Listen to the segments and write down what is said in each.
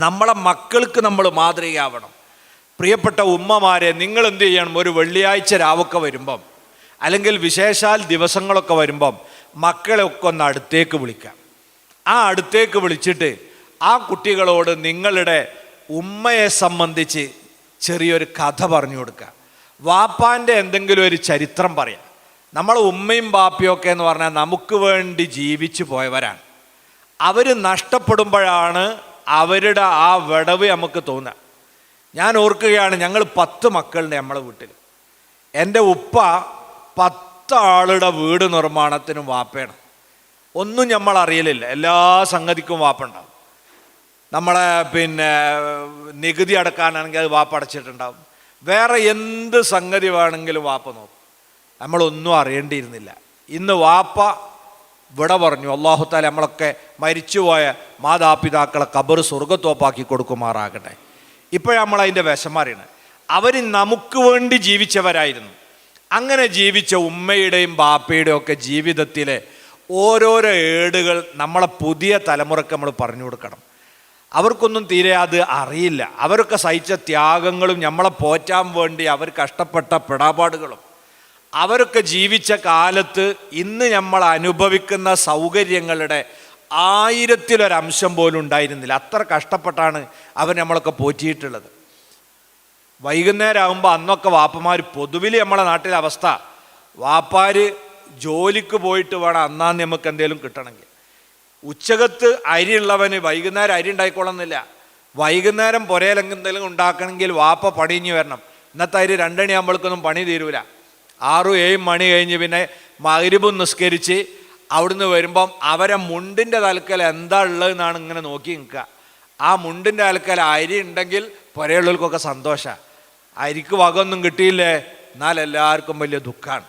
നമ്മളെ മക്കൾക്ക് നമ്മൾ മാതൃകയാവണം. പ്രിയപ്പെട്ട ഉമ്മമാരെ, നിങ്ങൾ എന്ത് ചെയ്യണം? ഒരു വെള്ളിയാഴ്ച രാവൊക്കെ വരുമ്പം, അല്ലെങ്കിൽ വിശേഷാൽ ദിവസങ്ങളൊക്കെ വരുമ്പം മക്കളെയൊക്കെ ഒന്ന് അടുത്തേക്ക് വിളിക്കാം. ആ അടുത്തേക്ക് വിളിച്ചിട്ട് ആ കുട്ടികളോട് നിങ്ങളുടെ ഉമ്മയെ സംബന്ധിച്ച് ചെറിയൊരു കഥ പറഞ്ഞു കൊടുക്കുക. വാപ്പാൻ്റെ എന്തെങ്കിലും ഒരു ചരിത്രം പറയാം. നമ്മളെ ഉമ്മയും ബാപ്പയൊക്കെ എന്ന് പറഞ്ഞാൽ നമുക്ക് വേണ്ടി ജീവിച്ചു പോയവരാണ്. അവർ നഷ്ടപ്പെടുമ്പോഴാണ് അവരുടെ ആ വിടവ് നമുക്ക് തോന്നുക. ഞാൻ ഓർക്കുകയാണ്, ഞങ്ങൾ 10 മക്കളുണ്ട് നമ്മളെ വീട്ടിൽ. എൻ്റെ ഉപ്പ 10 ആളുടെ വീട് നിർമ്മാണത്തിനും വാപ്പയാണ്. ഒന്നും നമ്മൾ അറിയലില്ല, എല്ലാ സംഗതിക്കും വാപ്പ ഉണ്ടാവും. നമ്മളെ നികുതി അടക്കാനാണെങ്കിൽ അത് വാപ്പ അടച്ചിട്ടുണ്ടാവും. വേറെ എന്ത് സംഗതി വേണമെങ്കിലും വാപ്പ നോക്കും. നമ്മളൊന്നും അറിയേണ്ടിയിരുന്നില്ല. ഇന്ന് വാപ്പ വിട പറഞ്ഞു. അല്ലാഹു തആല നമ്മളൊക്കെ മരിച്ചുപോയ മാതാപിതാക്കളെ ഖബർ സ്വർഗ്ഗത്തോപ്പാക്കി കൊടുക്കുമാറാകട്ടെ. ഇപ്പോഴാണ് നമ്മളതിൻ്റെ വിഷമറിയണം. അവർ നമുക്ക് വേണ്ടി ജീവിച്ചവരായിരുന്നു. അങ്ങനെ ജീവിച്ച ഉമ്മയുടെയും ബാപ്പയുടെയും ഒക്കെ ജീവിതത്തിലെ ഓരോരോ ഏടുകൾ നമ്മളെ പുതിയ തലമുറക്ക് നമ്മൾ പറഞ്ഞു കൊടുക്കണം. അവർക്കൊന്നും തീരെ അത് അറിയില്ല. അവരൊക്കെ സഹിച്ച ത്യാഗങ്ങളും നമ്മളെ പോറ്റാൻ വേണ്ടി അവർ കഷ്ടപ്പെട്ട പെടാപാടുകളും അവരൊക്കെ ജീവിച്ച കാലത്ത് ഇന്ന് നമ്മൾ അനുഭവിക്കുന്ന സൗകര്യങ്ങളുടെ 1000-ലൊരംശം പോലും ഉണ്ടായിരുന്നില്ല. അത്ര കഷ്ടപ്പെട്ടാണ് അവർ നമ്മളൊക്കെ പോറ്റിയിട്ടുള്ളത്. വൈകുന്നേരം ആകുമ്പോൾ അന്നൊക്കെ വാപ്പമാർ, പൊതുവിൽ നമ്മളെ നാട്ടിലെ അവസ്ഥ, വാപ്പാർ ജോലിക്ക് പോയിട്ട് വേണം അന്നാന്ന് നമുക്ക് എന്തെങ്കിലും കിട്ടണമെങ്കിൽ. ഉച്ചകത്ത് അരിയുള്ളവന് വൈകുന്നേരം അരി ഉണ്ടായിക്കൊള്ളുന്നില്ല. വൈകുന്നേരം പുരയിലെന്തെങ്കിലും ഉണ്ടാക്കണമെങ്കിൽ വാപ്പ പണിഞ്ഞു വരണം. ഇന്നത്തെ അരി 2 മണിയാകുമ്പോഴേക്കൊന്നും പണി തീരൂല. 6-7 മണി കഴിഞ്ഞ് പിന്നെ മഗ്‌രിബ് നിസ്കരിച്ച് അവിടുന്ന് വരുമ്പം അവരെ മുണ്ടിൻ്റെ തലക്കൽ എന്താ ഉള്ളതെന്നാണ് ഇങ്ങനെ നോക്കി നിൽക്കുക. ആ മുണ്ടിൻ്റെ തലക്കൽ അരി ഉണ്ടെങ്കിൽ പുരയുള്ളവർക്കൊക്കെ സന്തോഷമാണ്. അരിക്ക് വകയൊന്നും കിട്ടിയില്ലേ, എന്നാൽ എല്ലാവർക്കും വലിയ ദുഃഖമാണ്.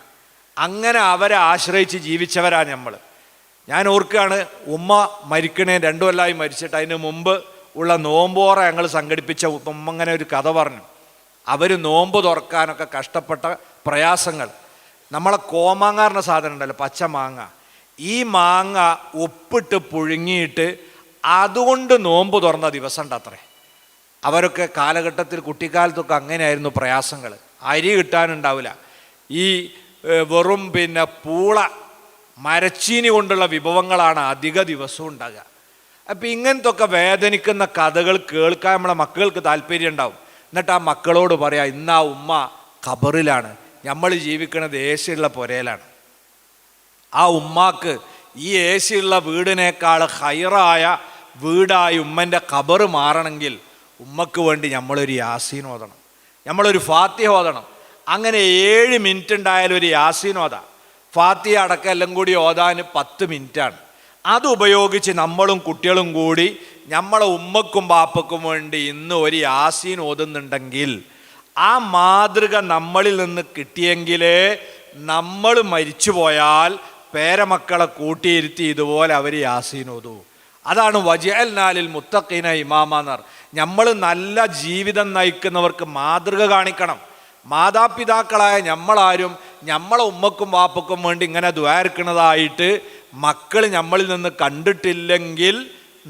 അങ്ങനെ അവരെ ആശ്രയിച്ച് ജീവിച്ചവരാണ് നമ്മൾ. ഞാൻ ഓർക്കുകയാണ്, ഉമ്മ മരിക്കണേ 2 കൊല്ലമായി മരിച്ചിട്ട് അതിന് മുമ്പ് ഉള്ള നോമ്പോറ ഞങ്ങൾ സംഘടിപ്പിച്ച ഉമ്മ അങ്ങനെ ഒരു കഥ പറഞ്ഞു. അവർ നോമ്പ് തുറക്കാനൊക്കെ കഷ്ടപ്പെട്ട പ്രയാസങ്ങൾ. നമ്മളെ കോമാങ്ങാറിൻ്റെ സാധനം ഉണ്ടല്ലോ, പച്ച മാങ്ങ. ഈ മാങ്ങ ഉപ്പിട്ട് പുഴുങ്ങിയിട്ട് അതുകൊണ്ട് നോമ്പ് തുറന്ന ദിവസം ഉണ്ട് അത്രേ. അവരൊക്കെ കാലഘട്ടത്തിൽ കുട്ടിക്കാലത്തൊക്കെ അങ്ങനെയായിരുന്നു പ്രയാസങ്ങൾ. അരി കിട്ടാനുണ്ടാവില്ല. ഈ വെറും പൂള മരച്ചീനി കൊണ്ടുള്ള വിഭവങ്ങളാണ് അധിക ദിവസവും ഉണ്ടാകുക. അപ്പം ഇങ്ങനത്തൊക്കെ വേദനിക്കുന്ന കഥകൾ കേൾക്കാൻ നമ്മളെ മക്കൾക്ക് താല്പര്യം ഉണ്ടാവും. എന്നിട്ട് ആ മക്കളോട് പറയാം, ഇന്ന് ആ ഉമ്മ ഖബറിലാണ്, നമ്മൾ ജീവിക്കുന്നത് ഏശിയുള്ള പുരയിലാണ്. ആ ഉമ്മാക്ക് ഈ ഏശിയുള്ള വീടിനേക്കാൾ ഹൈറായ വീടായി ഉമ്മൻ്റെ ഖബറ് മാറണമെങ്കിൽ ഉമ്മക്ക് വേണ്ടി നമ്മളൊരു യാസീൻ ഓതണം, നമ്മളൊരു ഫാത്തിഹ ഓതണം. അങ്ങനെ 7 മിനിറ്റ് ഉണ്ടായാലും ഒരു യാസീൻ ഓതാം. ഫാത്തിഹ അടക്കം എല്ലാം കൂടി ഓതാൻ 10 മിനിറ്റാണ്. അത് ഉപയോഗിച്ച് നമ്മളും കുട്ടികളും കൂടി നമ്മളെ ഉമ്മക്കും ബാപ്പക്കും വേണ്ടി ഇന്ന് ഒരു യാസീൻ ഓതുന്നുണ്ടെങ്കിൽ ആ മാതൃക നമ്മളിൽ നിന്ന് കിട്ടിയെങ്കിലേ നമ്മൾ മരിച്ചു പോയാൽ പേരമക്കളെ കൂട്ടിയിരുത്തി ഇതുപോലെ അവർ യാസീൻ ഓതൂ. അതാണ് വജഅൽനാലിൽ മുത്തഖീന ഇമാമ. നമ്മൾ നല്ല ജീവിതം നയിക്കുന്നവർക്ക് മാതൃക കാണിക്കണം. മാതാപിതാക്കളായ നമ്മളാരും നമ്മളെ ഉമ്മക്കും വാപ്പക്കും വേണ്ടി ഇങ്ങനെ ദ്വാരക്കുന്നതായിട്ട് മക്കൾ നമ്മളിൽ നിന്ന് കണ്ടിട്ടില്ലെങ്കിൽ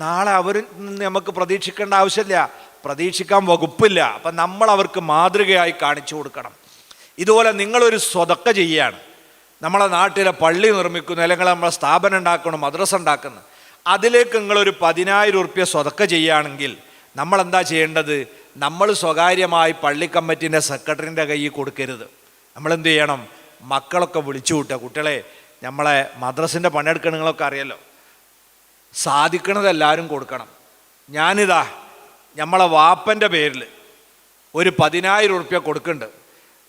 നാളെ അവരിൽ നിന്ന് നമുക്ക് പ്രതീക്ഷിക്കേണ്ട ആവശ്യമില്ല, പ്രതീക്ഷിക്കാൻ വകുപ്പില്ല. അപ്പം നമ്മൾ അവർക്ക് മാതൃകയായി കാണിച്ചു കൊടുക്കണം. ഇതുപോലെ നിങ്ങളൊരു സ്വതക്ക ചെയ്യുകയാണ്. നമ്മളെ നാട്ടിലെ പള്ളി നിർമ്മിക്കുന്നു, അല്ലെങ്കിൽ നമ്മളെ സ്ഥാപനം ഉണ്ടാക്കണം, മദ്രസ ഉണ്ടാക്കുന്നു, അതിലേക്ക് നിങ്ങളൊരു 10,000 ഉറുപ്യ സ്വതക്ക ചെയ്യുകയാണെങ്കിൽ നമ്മളെന്താ ചെയ്യേണ്ടത്? നമ്മൾ സ്വകാര്യമായി പള്ളി കമ്മിറ്റിൻ്റെ സെക്രട്ടറിൻ്റെ കയ്യിൽ കൊടുക്കരുത്. നമ്മളെന്ത് ചെയ്യണം? മക്കളൊക്കെ വിളിച്ചു കൂട്ടുക. കുട്ടികളെ, നമ്മളെ മദ്രസിൻ്റെ പണിയെടുക്കണം, നിങ്ങളൊക്കെ അറിയല്ലോ, സാധിക്കണത് എല്ലാവരും കൊടുക്കണം. ഞാനിതാ നമ്മളെ വാപ്പൻ്റെ പേരിൽ ഒരു 10,000 ഉറുപ്യ കൊടുക്കുന്നുണ്ട്.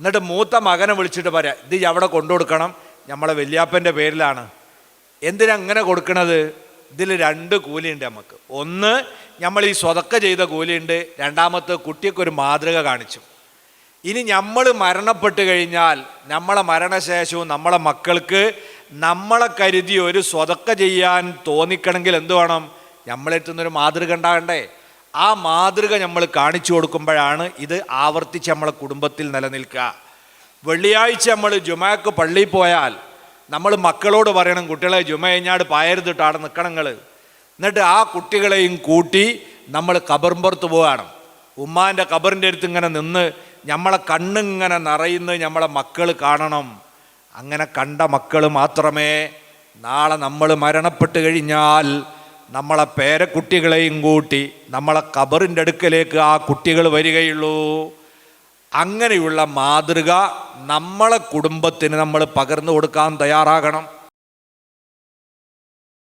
എന്നിട്ട് മൂത്ത മകനെ വിളിച്ചിട്ട് പറയാം, ഇത് അവിടെ കൊണ്ടു കൊടുക്കണം, നമ്മളെ വല്യാപ്പൻ്റെ പേരിലാണ്. എന്തിനാ അങ്ങനെ കൊടുക്കണത്? ഇതിൽ 2 കൂലിയുണ്ട് നമുക്ക്. ഒന്ന്, നമ്മൾ ഈ സ്വതക്ക ചെയ്ത കൂലിയുണ്ട്. രണ്ടാമത്തെ, കുട്ടിക്കൊരു മാതൃക കാണിച്ചു. ഇനി നമ്മൾ മരണപ്പെട്ട് കഴിഞ്ഞാൽ നമ്മളെ മരണശേഷവും നമ്മളെ മക്കൾക്ക് നമ്മളെ കരുതി ഒരു സ്വതക്ക ചെയ്യാൻ തോന്നിക്കണമെങ്കിൽ എന്ത് വേണം? നമ്മളെത്തുന്നൊരു മാതൃക ഉണ്ടാകണ്ടേ? ആ മാതൃക നമ്മൾ കാണിച്ചു കൊടുക്കുമ്പോഴാണ് ഇത് ആവർത്തിച്ച് നമ്മളെ കുടുംബത്തിൽ നിലനിൽക്കുക. വെള്ളിയാഴ്ച നമ്മൾ ജുമയ്ക്ക് പള്ളിയിൽ പോയാൽ നമ്മൾ മക്കളോട് പറയണം, കുട്ടികളെ ജുമ കഴിഞ്ഞാട് പായരുതിട്ട് അവിടെ നിൽക്കണം നിങ്ങൾ. എന്നിട്ട് ആ കുട്ടികളെയും കൂട്ടി നമ്മൾ കബറിമ്പുറത്ത് പോവുകയാണ്. ഉമ്മാൻ്റെ കബറിൻ്റെ അടുത്ത് ഇങ്ങനെ നിന്ന് നമ്മളെ കണ്ണിങ്ങനെ നിറയുന്ന നമ്മളെ മക്കൾ കാണണം. അങ്ങനെ കണ്ട മക്കൾ മാത്രമേ നാളെ നമ്മൾ മരണപ്പെട്ട് കഴിഞ്ഞാൽ നമ്മളെ പേരക്കുട്ടികളെയും കൂട്ടി നമ്മളെ കബറിൻ്റെ അടുക്കലേക്ക് ആ കുട്ടികൾ വരികയുള്ളൂ. അങ്ങനെയുള്ള മാതൃക നമ്മളെ കുടുംബത്തിന് നമ്മൾ പകർന്നു കൊടുക്കാൻ തയ്യാറാകണം.